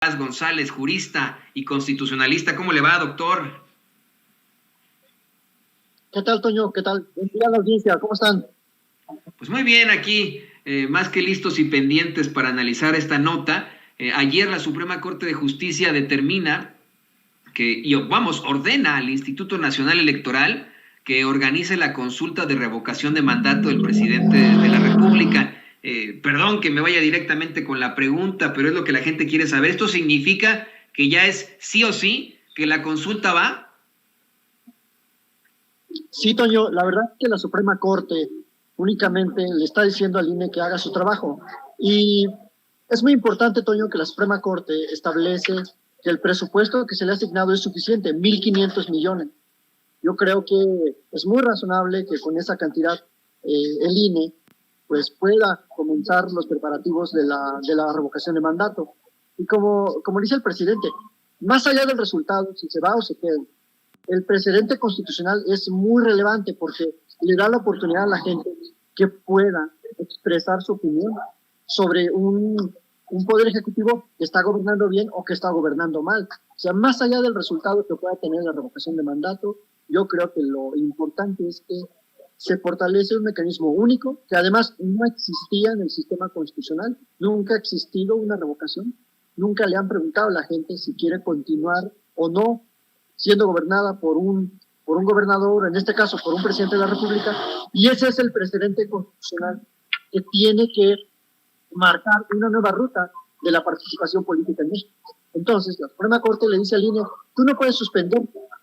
González, jurista y constitucionalista. ¿Cómo le va, doctor? ¿Qué tal, Toño? ¿Qué tal? Buen día a la audiencia, ¿cómo están? Pues muy bien, aquí más que listos y pendientes para analizar esta nota. Ayer la Suprema Corte de Justicia determina ordena al Instituto Nacional Electoral que organice la consulta de revocación de mandato del presidente de la República. Perdón que me vaya directamente con la pregunta, pero es lo que la gente quiere saber. ¿Esto significa que ya es sí o sí que la consulta va? Sí, Toño, la verdad es que la Suprema Corte únicamente le está diciendo al INE que haga su trabajo. Y es muy importante, Toño, que la Suprema Corte establece que el presupuesto que se le ha asignado es suficiente, 1.500 millones. Yo creo que es muy razonable que con esa cantidad el INE pues pueda comenzar los preparativos de la revocación de mandato. Y como dice el presidente, más allá del resultado, si se va o se queda, el precedente constitucional es muy relevante porque le da la oportunidad a la gente que pueda expresar su opinión sobre un poder ejecutivo que está gobernando bien o que está gobernando mal. O sea, más allá del resultado que pueda tener la revocación de mandato, yo creo que lo importante es que se fortalece un mecanismo único que además no existía en el sistema constitucional, nunca ha existido una revocación, nunca le han preguntado a la gente si quiere continuar o no siendo gobernada por un gobernador, en este caso por un presidente de la República, y ese es el precedente constitucional que tiene que marcar una nueva ruta de la participación política en México. Entonces, la Suprema Corte le dice al INE, tú no puedes suspender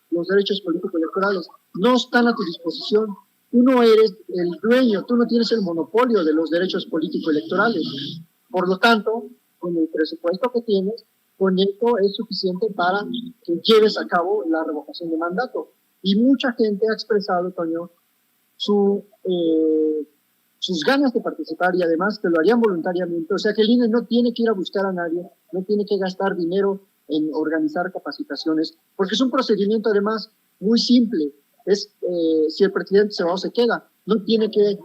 los derechos políticos electorales, no están a tu disposición, tú no eres el dueño, tú no tienes el monopolio de los derechos políticos electorales. Por lo tanto, con el presupuesto que tienes, con esto es suficiente para que lleves a cabo la revocación de mandato. Y mucha gente ha expresado, Toño, sus ganas de participar y además que lo harían voluntariamente. O sea que el INE no tiene que ir a buscar a nadie, no tiene que gastar dinero en organizar capacitaciones, porque es un procedimiento además muy simple. Es si el presidente se va o se queda, no tiene que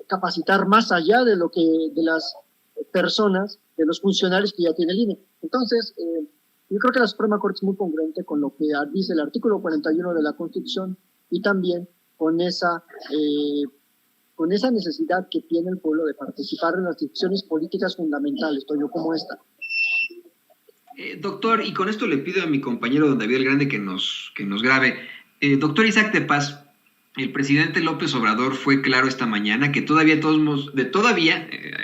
capacitar más allá de lo que de las personas, de los funcionarios que ya tiene el INE. Entonces, yo creo que la Suprema Corte es muy congruente con lo que dice el artículo 41 de la Constitución y también con esa necesidad que tiene el pueblo de participar en las decisiones políticas fundamentales, Toño, como esta. Doctor, y con esto le pido a mi compañero don David el Grande que nos grabe. Doctor Isaac de Paz, el presidente López Obrador fue claro esta mañana que todavía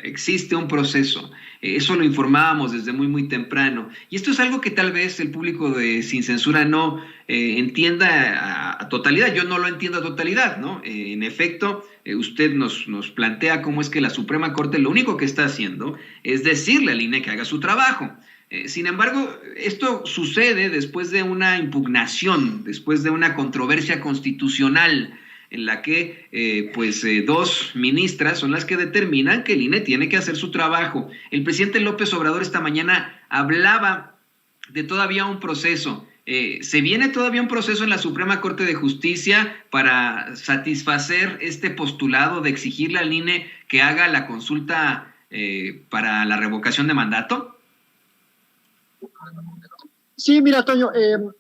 existe un proceso. Eso lo informábamos desde muy temprano. Y esto es algo que tal vez el público de Sin Censura no entienda a totalidad. Yo no lo entiendo a totalidad, ¿no? En efecto, usted nos plantea cómo es que la Suprema Corte lo único que está haciendo es decirle al INE que haga su trabajo. Sin embargo, esto sucede después de una impugnación, después de una controversia constitucional en la que dos ministras son las que determinan que el INE tiene que hacer su trabajo. El presidente López Obrador esta mañana hablaba de todavía un proceso. ¿Se viene todavía un proceso en la Suprema Corte de Justicia para satisfacer este postulado de exigirle al INE que haga la consulta para la revocación de mandato? Sí, mira, Toño,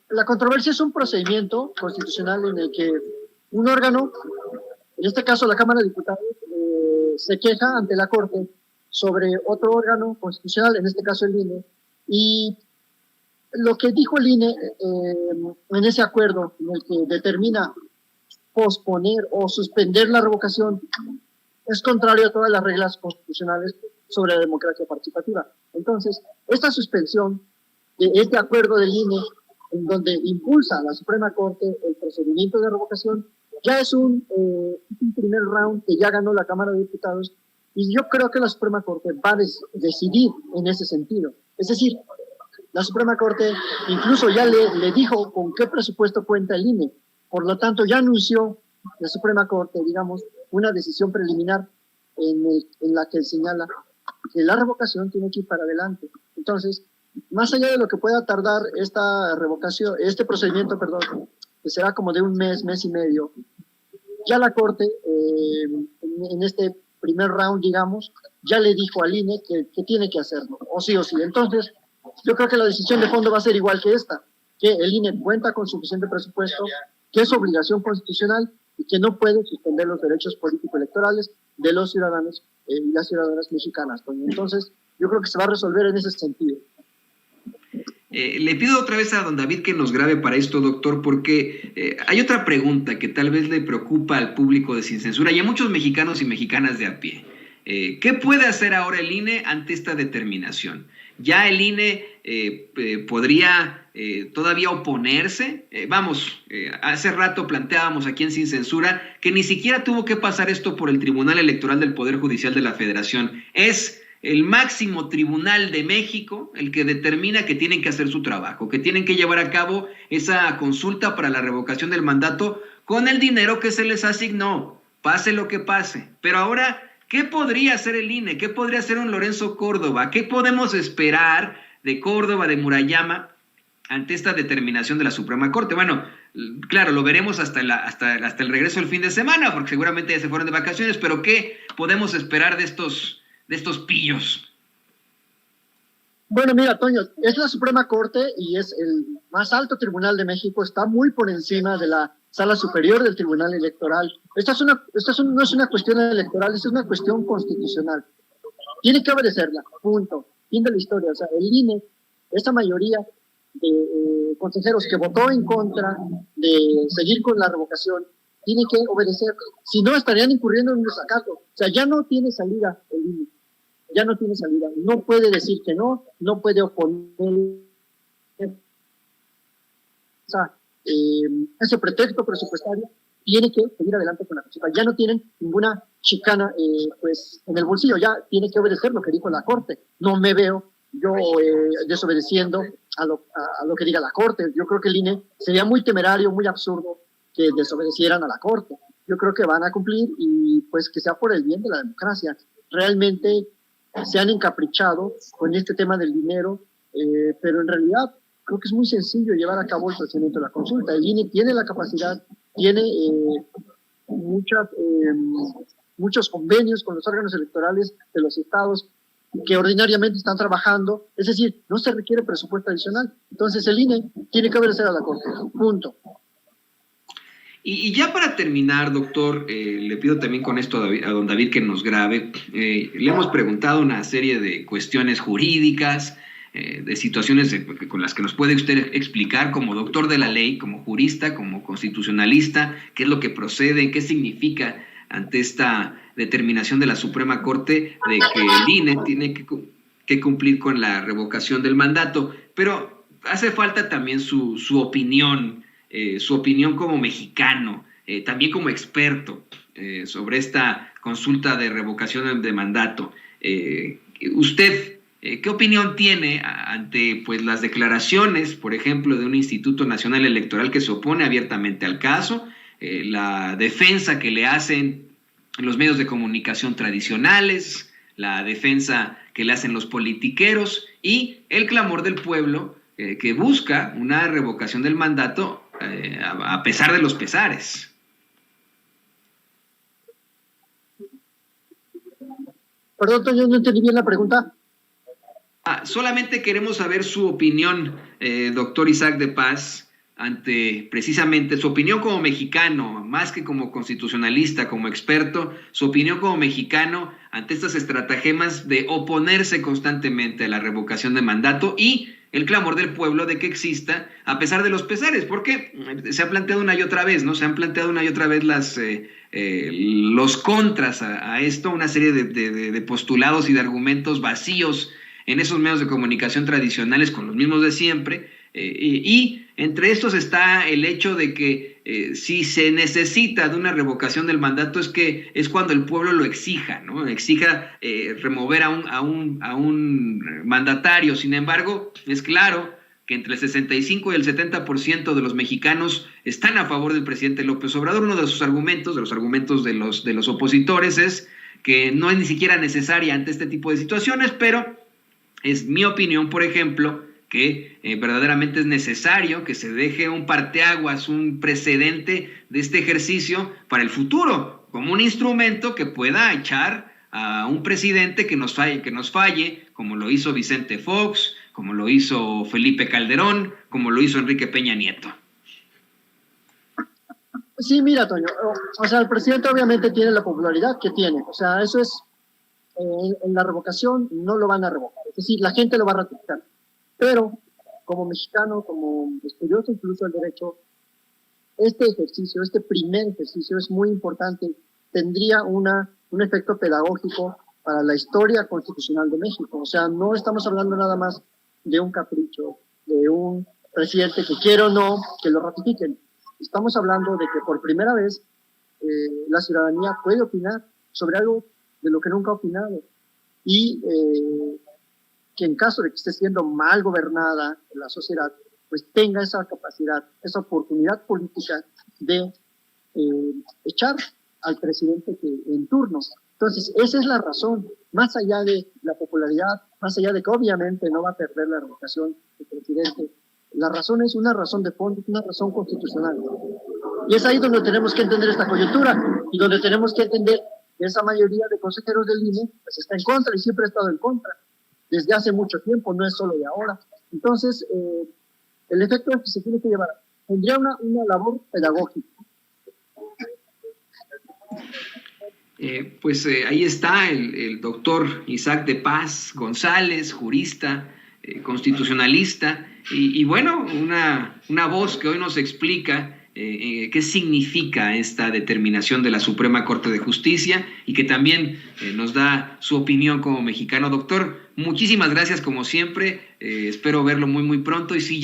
la controversia es un procedimiento constitucional en el que un órgano, en este caso la Cámara de Diputados, se queja ante la Corte sobre otro órgano constitucional, en este caso el INE, y lo que dijo el INE en ese acuerdo en el que determina posponer o suspender la revocación es contrario a todas las reglas constitucionales sobre la democracia participativa. Entonces, esta suspensión de este acuerdo del INE, en donde impulsa a la Suprema Corte el procedimiento de revocación, ya es un primer round que ya ganó la Cámara de Diputados, y yo creo que la Suprema Corte va a decidir en ese sentido. Es decir, la Suprema Corte incluso ya le dijo con qué presupuesto cuenta el INE, por lo tanto ya anunció la Suprema Corte, digamos, una decisión preliminar en la que señala que la revocación tiene que ir para adelante. Entonces, más allá de lo que pueda tardar esta revocación, este procedimiento, perdón, que será como de un mes y medio, ya la Corte, en este primer round, digamos, ya le dijo al INE que tiene que hacerlo, o sí o sí. Entonces, yo creo que la decisión de fondo va a ser igual que esta, que el INE cuenta con suficiente presupuesto, que es obligación constitucional y que no puede suspender los derechos político-electorales de los ciudadanos y las ciudadanas mexicanas. Entonces, yo creo que se va a resolver en ese sentido. Le pido otra vez a don David que nos grabe para esto, doctor, porque hay otra pregunta que tal vez le preocupa al público de Sin Censura y a muchos mexicanos y mexicanas de a pie. ¿Qué puede hacer ahora el INE ante esta determinación? ¿Ya el INE podría todavía oponerse? Hace rato planteábamos aquí en Sin Censura que ni siquiera tuvo que pasar esto por el Tribunal Electoral del Poder Judicial de la Federación. Es el máximo tribunal de México el que determina que tienen que hacer su trabajo, que tienen que llevar a cabo esa consulta para la revocación del mandato con el dinero que se les asignó, pase lo que pase. Pero ahora, ¿qué podría hacer el INE? ¿Qué podría hacer un Lorenzo Córdoba? ¿Qué podemos esperar de Córdoba, de Murayama, ante esta determinación de la Suprema Corte? Bueno, claro, lo veremos hasta el regreso del fin de semana, porque seguramente ya se fueron de vacaciones, pero ¿qué podemos esperar de estos pillos? Bueno, mira, Toño, es la Suprema Corte y es el más alto tribunal de México, está muy por encima de la Sala Superior del Tribunal Electoral. No es una cuestión electoral, es una cuestión constitucional. Tiene que obedecerla, punto. Fin de la historia. O sea, el INE, esa mayoría de consejeros que votó en contra de seguir con la revocación, tiene que obedecer. Si no, estarían incurriendo en un desacato. O sea, ya no tiene salida el INE. Ya no tiene salida. No puede decir que no puede oponer ese pretexto presupuestario, tiene que seguir adelante con la consulta. Ya no tienen ninguna chicana pues en el bolsillo, ya tiene que obedecer lo que dijo la Corte. No me veo yo desobedeciendo a lo que diga la Corte. Yo creo que el INE sería muy temerario, muy absurdo que desobedecieran a la Corte. Yo creo que van a cumplir y pues que sea por el bien de la democracia. Realmente se han encaprichado con este tema del dinero, pero en realidad creo que es muy sencillo llevar a cabo el procedimiento de la consulta. El INE tiene la capacidad, tiene muchos convenios con los órganos electorales de los estados que ordinariamente están trabajando, es decir, no se requiere presupuesto adicional. Entonces el INE tiene que obedecer a la Corte, punto. Y ya para terminar, doctor, le pido también con esto a don David que nos grabe. Le hemos preguntado una serie de cuestiones jurídicas, de situaciones con las que nos puede usted explicar como doctor de la ley, como jurista, como constitucionalista, qué es lo que procede, qué significa ante esta determinación de la Suprema Corte de que el INE tiene que cumplir con la revocación del mandato. Pero hace falta también su opinión como mexicano, también como experto sobre esta consulta de revocación de mandato. ¿Usted qué opinión tiene ante pues las declaraciones, por ejemplo, de un Instituto Nacional Electoral que se opone abiertamente al caso, la defensa que le hacen los medios de comunicación tradicionales, la defensa que le hacen los politiqueros y el clamor del pueblo que busca una revocación del mandato a pesar de los pesares? Perdón, Toño, no entendí bien la pregunta. Solamente queremos saber su opinión, doctor Isaac de Paz, ante precisamente su opinión como mexicano, más que como constitucionalista, como experto, su opinión como mexicano ante estas estratagemas de oponerse constantemente a la revocación de mandato y el clamor del pueblo de que exista a pesar de los pesares, porque se ha planteado una y otra vez, ¿no? Se han planteado una y otra vez los contras a esto, una serie de postulados y de argumentos vacíos en esos medios de comunicación tradicionales con los mismos de siempre, y entre estos está el hecho de que si se necesita de una revocación del mandato es cuando el pueblo lo exija, ¿no? Exija remover a un mandatario. Sin embargo, es claro que entre el 65 y el 70% de los mexicanos están a favor del presidente López Obrador. Uno de sus argumentos, de los opositores, es que no es ni siquiera necesaria ante este tipo de situaciones, pero es mi opinión, por ejemplo, que verdaderamente es necesario que se deje un parteaguas, un precedente de este ejercicio para el futuro, como un instrumento que pueda echar a un presidente que nos falle, como lo hizo Vicente Fox, como lo hizo Felipe Calderón, como lo hizo Enrique Peña Nieto. Sí, mira, Toño, o sea, el presidente obviamente tiene la popularidad que tiene, o sea, eso es, en la revocación no lo van a revocar, es decir, la gente lo va a ratificar, pero como mexicano, como estudioso incluso del derecho, este ejercicio, este primer ejercicio es muy importante, tendría un efecto pedagógico para la historia constitucional de México, o sea, no estamos hablando nada más de un capricho, de un presidente que quiera o no que lo ratifiquen. Estamos hablando de que por primera vez la ciudadanía puede opinar sobre algo de lo que nunca ha opinado y que en caso de que esté siendo mal gobernada en la sociedad, pues tenga esa capacidad, esa oportunidad política de echar al presidente en turno. Entonces, esa es la razón, más allá de la popularidad, más allá de que obviamente no va a perder la revocación del presidente. La razón es una razón de fondo, una razón constitucional. Y es ahí donde tenemos que entender esta coyuntura y donde tenemos que entender que esa mayoría de consejeros del INE pues está en contra y siempre ha estado en contra. Desde hace mucho tiempo, no es solo de ahora. Entonces, el efecto que se tiene que llevar tendría una labor pedagógica. Ahí está el doctor Isaac de Paz González, jurista, constitucionalista, y bueno, una voz que hoy nos explica qué significa esta determinación de la Suprema Corte de Justicia y que también nos da su opinión como mexicano. Doctor, muchísimas gracias como siempre, espero verlo muy muy pronto y si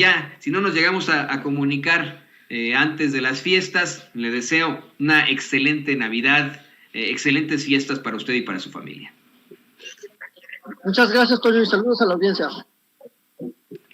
no nos llegamos a comunicar antes de las fiestas, le deseo una excelente Navidad, excelentes fiestas para usted y para su familia. Muchas gracias, Toño, y saludos a la audiencia.